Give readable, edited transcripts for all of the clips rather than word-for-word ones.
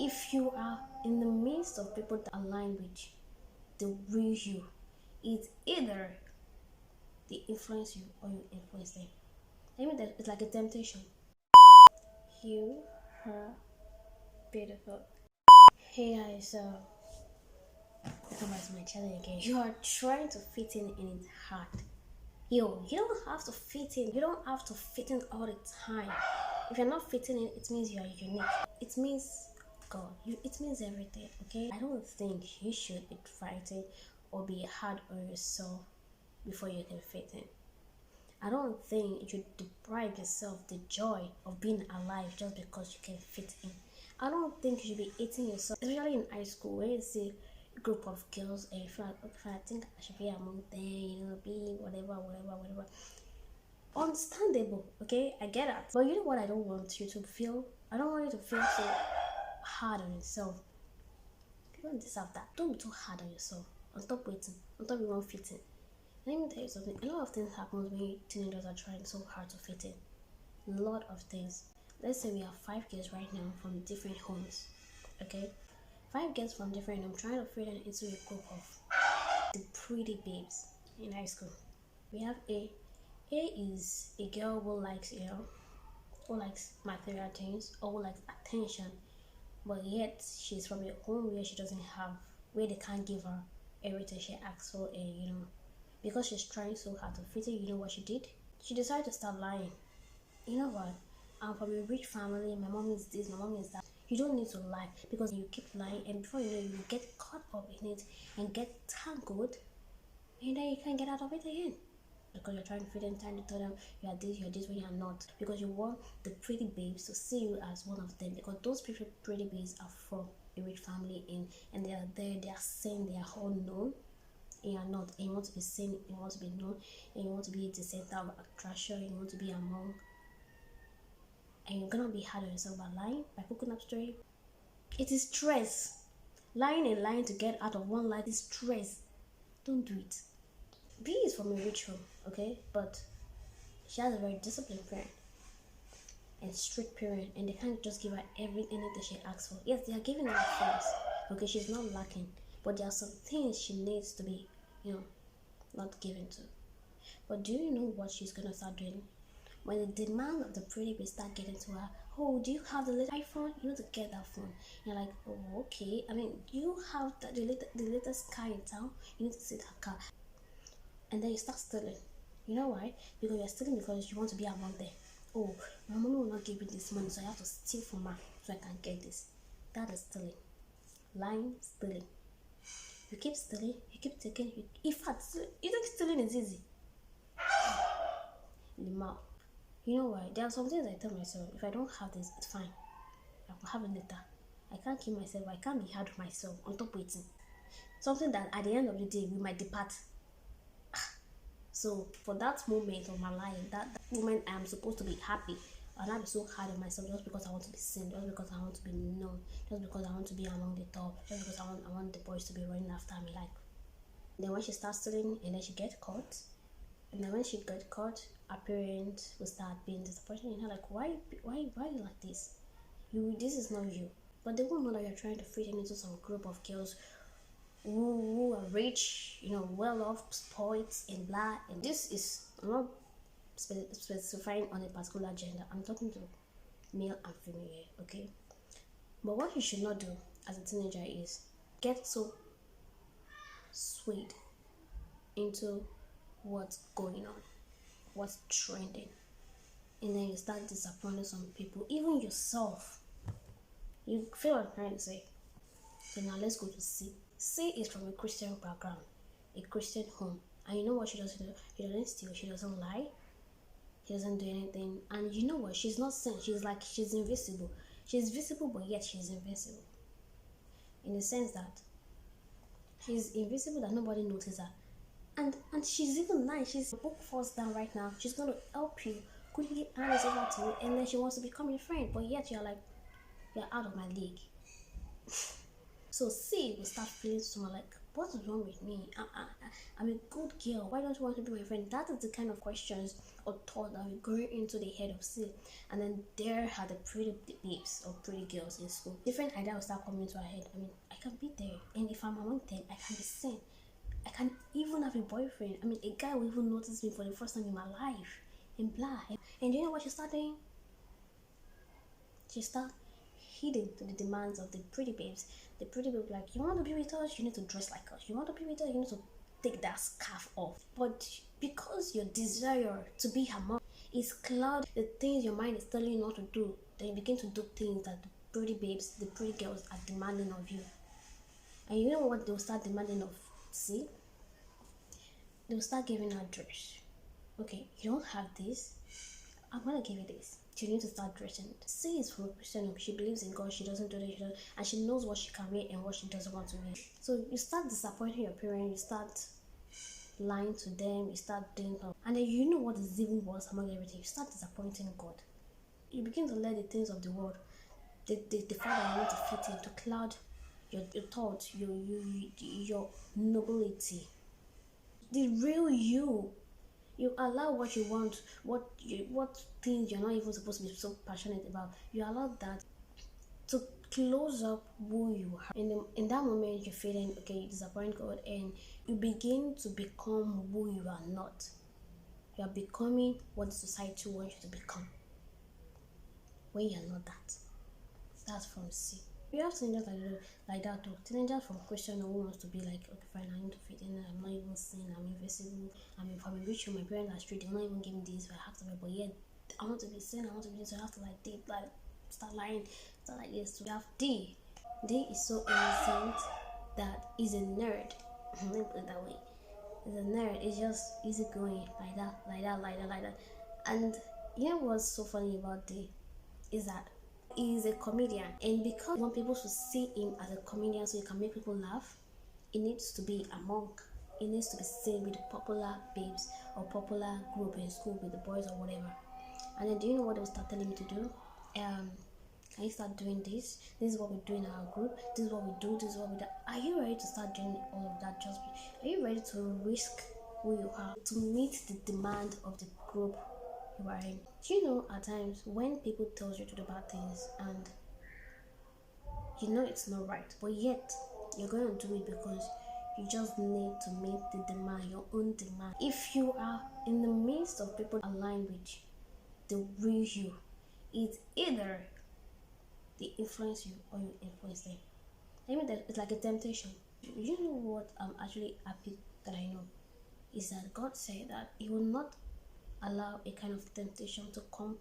If you are in the midst of people that align with the real you, it's either they influence you or you influence them. I mean, that it's like a temptation. You, her, beautiful. Hey guys, welcome back to my channel again. You are trying to fit in and it's hard. Yo, you don't have to fit in. You don't have to fit in all the time. If you're not fitting in, it means you are unique. It means God. It means everything, okay? I don't think you should be fighting or be hard on yourself before you can fit in. I don't think you should deprive yourself the joy of being alive just because you can fit in. I don't think you should be hating yourself, especially in high school where you see a group of girls and you feel like, okay, I think I should be among them, be whatever. Understandable, okay? I get that. But you know what I don't want you to feel? I don't want you to feel so hard on yourself. You don't deserve that. Don't be too hard on yourself. On top waiting, on top you won't fit in. Let me tell you something. A lot of things happen when teenagers are trying so hard to fit in. A lot of things. Let's say we have 5 girls right now from different homes. Okay? 5 girls from different homes trying to fit in into a group of the pretty babes in high school. We have A. A is a girl who likes, who likes material things or who likes attention. But yet she's from a home where she doesn't have, where they can't give her everything she asks for, and because she's trying so hard to fit in, you know what she did? She decided to start lying. You know what? I'm from a rich family, my mom is this, my mom is that. You don't need to lie because you keep lying and before you know you get caught up in it and get tangled and then you can't get out of it again. Because you're trying to fit in, trying to tell them you're this when you're not. Because you want the pretty babes to see you as one of them. Because those pretty babes are from a rich family and they are there, they are seen, they are all known. And you're not, and you want to be seen, you want to be known, and you want to be the center of attraction, you want to be among, and you're gonna be hard on yourself by lying, by cooking up story. It is stress. Lying and lying to get out of one lie is stress. Don't do it. B is from a rich home, okay, but she has a very disciplined parent and strict parent, and they can't just give her anything she asks for. Yes, they are giving her things, okay, she's not lacking, but there are some things she needs to be, not given to. But do you know what she's gonna start doing? When the demand of the pretty baby start getting to her, oh, do you have the latest iPhone? You need to get that phone. And you're like, oh, okay. I mean, you have the latest car in town. You need to sit her car. And then you start stealing. You know why? Because you're stealing because you want to be among them. Oh, my mommy will not give me this money, so I have to steal from her so I can get this. That is stealing. Lying, stealing. You keep stealing, you keep taking. In fact, you think stealing is easy? In the mouth. You know why? There are some things I tell myself, if I don't have this, it's fine. I will have it later. I can't keep myself, I can't be hard on myself on top waiting. Something that at the end of the day, we might depart. So for that moment of my life, that moment I am supposed to be happy, I'll not be so hard on myself just because I want to be seen, just because I want to be known, just because I want to be among the top, just because I want the boys to be running after me. Like, then when she starts stealing and then she gets caught, and then when she got caught, her parents will start being disappointed in her, like, why you like this? This is not you. But they won't know that you're trying to fit into some group of girls who are rich, well off, sports and blah. And this is, I'm not specifying on a particular gender. I'm talking to male and female here, okay? But what you should not do as a teenager is get so swayed into what's going on, what's trending, and then you start disappointing some people, even yourself. You feel what I'm trying to say. So now let's go to C. C is from a Christian background, a Christian home, and you know what she doesn't do? She doesn't steal, she doesn't lie, she doesn't do anything, and you know what? She's not seen. She's invisible. She's visible, but yet she's invisible. In the sense that she's invisible, that nobody notices her. And she's even nice. She's book falls down right now. She's gonna help you, quickly hand it over to you, and then she wants to become your friend. But yet you're like, you're out of my league. So C will start feeling someone like, What's wrong with me? I'm a good girl. Why don't you want to be my friend? That is the kind of questions or thought that will go into the head of C. And then there are the pretty babes or pretty girls in school. Different ideas will start coming to our head. I mean, I can be there. And if I'm among them, I can be seen. I can even have a boyfriend. I mean, a guy will even notice me for the first time in my life. And blah. And you know what she started doing? She start heeding to the demands of the pretty babes. The pretty babe like, you want to be with us, you need to dress like us. You want to be with us, you need to take that scarf off. But because your desire to be her mom is cloud the things your mind is telling you not to do, then you begin to do things that the pretty babes, the pretty girls are demanding of you. And you know what they'll start demanding of C? They'll start giving her dress. Okay, you don't have this, I'm gonna give you this. You need to start dressing. C is from a Christian home. She believes in God. She doesn't do that. And she knows what she can wear and what she doesn't want to wear. So you start disappointing your parents. You start lying to them. You start doing them. And then you know what is even worse among everything. You start disappointing God. You begin to let the things of the world, the fact that you want to fit in, to cloud your thoughts, your nobility. The real you. You allow what you want, what things you're not even supposed to be so passionate about. You allow that to close up who you are. In that moment, you're feeling okay. You disappoint God, and you begin to become who you are not. You are becoming what the society wants you to become. When you're not that. That's from C. You have teenagers like that too. Teenagers from Christian who wants to be like, okay, fine, I need to fit in. I'm not even seen. I'm invisible. If I'm a rich, my parents are straight. They're not even giving this. But I have to be. But yet, I want to be seen. I want to be this. So I have to like date, like start lying, start like this. So we have D. D is so innocent that he's a nerd. Let me put it that way. He's a nerd. It's just easygoing, like that, like that, like that, like that. And you know what's so funny about D is that he is a comedian, and because you want people to see him as a comedian so he can make people laugh, he needs to be among, he needs to be seen with the popular babes or popular group in school with the boys or whatever. And then do you know what they will start telling me to do? Can you start doing this? This is what we do in our group. This is what we do. This is what we do. Are you ready to start doing all of that? Are you ready to risk who you are to meet the demand of the group you are in? Do you know at times when people tell you to do bad things and you know it's not right, but yet you're going to do it because you just need to meet the demand, your own demand. If you are in the midst of people aligned with the real you, it's either they influence you or you influence them. I mean, it's like a temptation. You know what I'm actually happy that I know is that God said that He will not allow a kind of temptation to come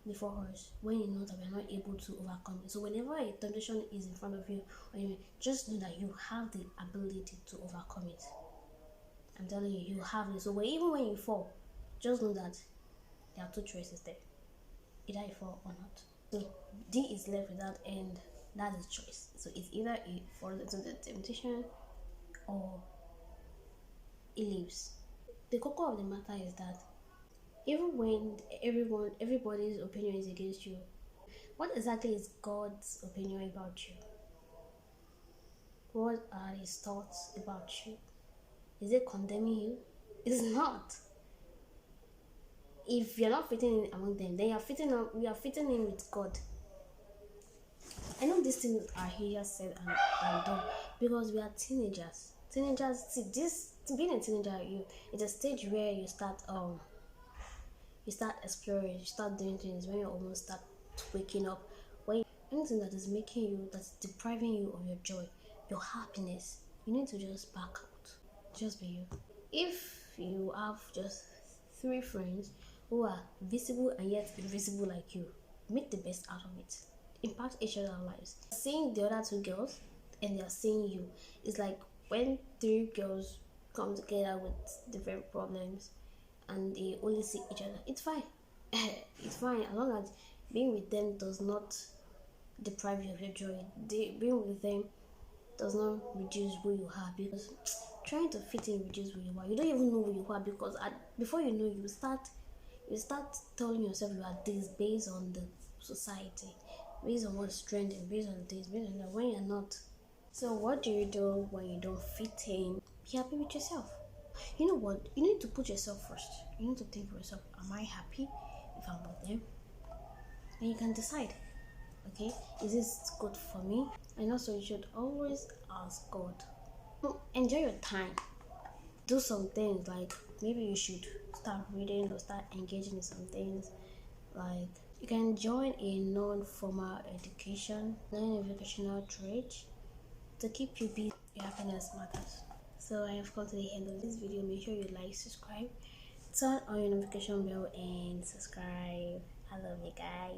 before us when He knows that we are not able to overcome it. So whenever a temptation is in front of you, just know that you have the ability to overcome it. I'm telling you, you have it. So even when you fall, just know that there are two choices there. Either you fall or not. So D is left with that, and that is choice. So it's either he falls into the temptation or he leaves. The core of the matter is that even when everybody's opinion is against you, what exactly is God's opinion about you? What are His thoughts about you? Is it condemning you? It's not. If you're not fitting in among them, then we are fitting in with God. I know these things are here said and done because we are teenagers. See, this being a teenager, it's a stage where you start exploring, you start doing things when you almost start waking up. When anything that is making you, that's depriving you of your joy, your happiness, you need to just back out. Just be you. If you have just 3 friends who are visible and yet invisible like you, make the best out of it. Impact each other's lives. Seeing the other 2 girls and they are seeing you, it's like when 3 girls come together with different problems and they only see each other. It's fine. It's fine as long as being with them does not deprive you of your joy. Being with them does not reduce who you are, because trying to fit in reduce who you are. You don't even know who you are, because before you know, you start telling yourself you are this based on the society, based on what's trending, based on this, based on that, when you're not. So what do you do when you don't fit in? Be happy with yourself. You know what? You need to put yourself first. You need to think for yourself, am I happy if I'm with them? And you can decide, okay, is this good for me? And also you should always ask God. Enjoy your time. Do some things, like maybe you should start reading or start engaging in some things. Like you can join a non-formal education, non-educational trade to keep you busy. Your happiness matters. So I have come to the end of this video. Make sure you like, subscribe, turn on your notification bell and subscribe. I love you guys.